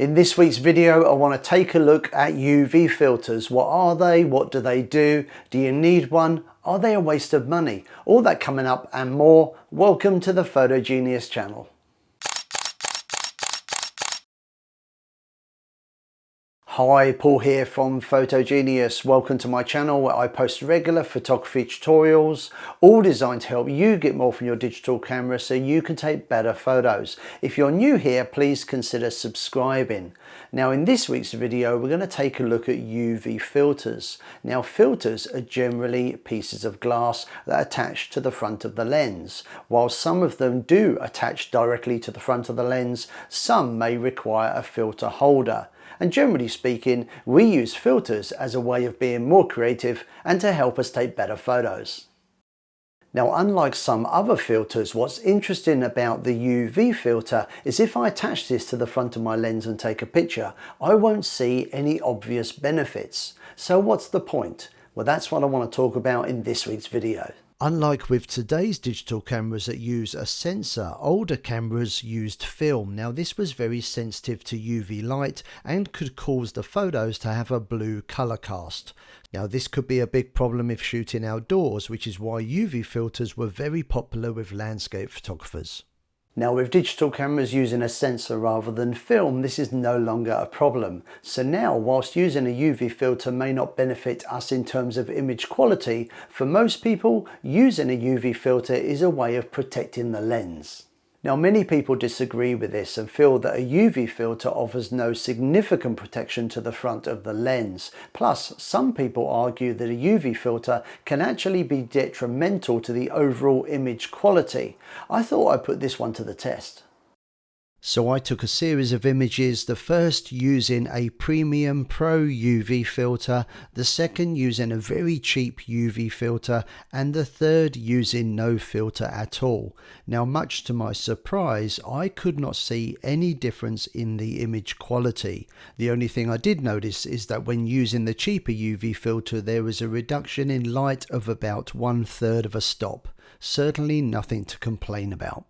In this week's video, I want to take a look at UV filters. What are they? What do they do? Do you need one? Are they a waste of money? All that coming up and more. Welcome to the Photogenius channel. Hi, Paul here from Photogenius. Welcome to my channel where I post regular photography tutorials, all designed to help you get more from your digital camera so you can take better photos. If you're new here, please consider subscribing. Now in this week's video, we're going to take a look at UV filters. Now filters are generally pieces of glass that attach to the front of the lens. While some of them do attach directly to the front of the lens, some may require a filter holder. And generally speaking, we use filters as a way of being more creative and to help us take better photos. Now, unlike some other filters, what's interesting about the UV filter is if I attach this to the front of my lens and take a picture, I won't see any obvious benefits. So what's the point? Well, that's what I want to talk about in this week's video. Unlike with today's digital cameras that use a sensor, older cameras used film. Now this was very sensitive to UV light and could cause the photos to have a blue color cast. Now this could be a big problem if shooting outdoors, which is why UV filters were very popular with landscape photographers. Now with digital cameras using a sensor rather than film, this is no longer a problem. So now, whilst using a UV filter may not benefit us in terms of image quality, for most people, using a UV filter is a way of protecting the lens. Now many people disagree with this and feel that a UV filter offers no significant protection to the front of the lens. Plus, some people argue that a UV filter can actually be detrimental to the overall image quality. I thought I'd put this one to the test. So I took a series of images, the first using a Premium Pro UV filter, the second using a very cheap UV filter, and the third using no filter at all. Now, much to my surprise, I could not see any difference in the image quality. The only thing I did notice is that when using the cheaper UV filter, there was a reduction in light of about 1/3 of a stop. Certainly nothing to complain about.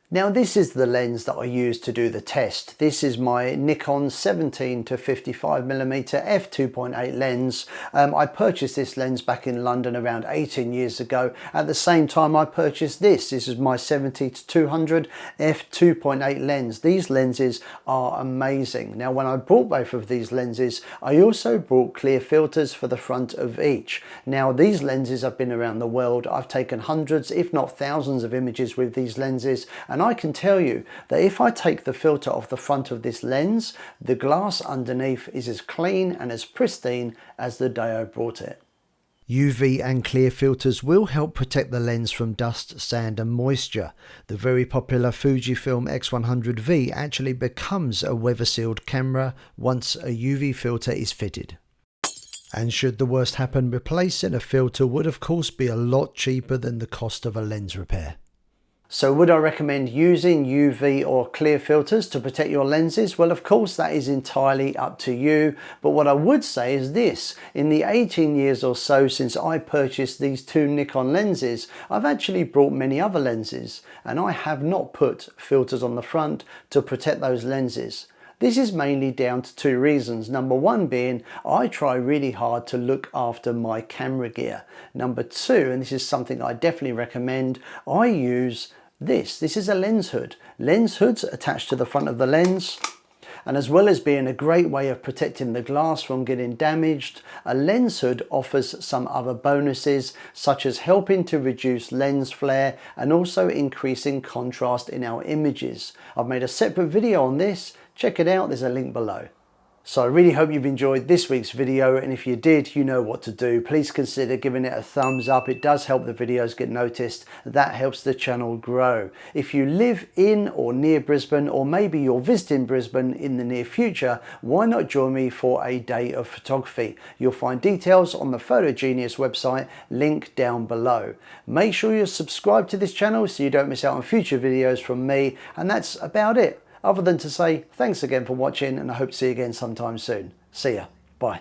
Now this is the lens that I used to do the test. This is my Nikon 17 to 55mm f2.8 lens. I purchased this lens back in London around 18 years ago. At the same time I purchased this. This is my 70 to 200 f2.8 lens. These lenses are amazing. Now when I bought both of these lenses, I also bought clear filters for the front of each. Now these lenses have been around the world. I've taken hundreds if not thousands of images with these lenses, and I can tell you that if I take the filter off the front of this lens, the glass underneath is as clean and as pristine as the day I bought it. UV and clear filters will help protect the lens from dust, sand and moisture. The very popular Fujifilm X100V actually becomes a weather-sealed camera once a UV filter is fitted. And should the worst happen, replacing a filter would of course be a lot cheaper than the cost of a lens repair. So would I recommend using UV or clear filters to protect your lenses? Well, of course, that is entirely up to you. But what I would say is this: in the 18 years or so since I purchased these two Nikon lenses, I've actually bought many other lenses, and I have not put filters on the front to protect those lenses. This is mainly down to two reasons. Number one being, I try really hard to look after my camera gear. Number two, and this is something I definitely recommend, I use this. This is a lens hood. Lens hoods attached to the front of the lens. And as well as being a great way of protecting the glass from getting damaged, a lens hood offers some other bonuses, such as helping to reduce lens flare and also increasing contrast in our images. I've made a separate video on this. Check it out, there's a link below. So I really hope you've enjoyed this week's video, and if you did, you know what to do. Please consider giving it a thumbs up. It does help the videos get noticed. That helps the channel grow. If you live in or near Brisbane, or maybe you're visiting Brisbane in the near future, why not join me for a day of photography? You'll find details on the Photogenius website, link down below. Make sure you're subscribed to this channel so you don't miss out on future videos from me, and that's about it. Other than to say thanks again for watching, and I hope to see you again sometime soon. See ya. Bye.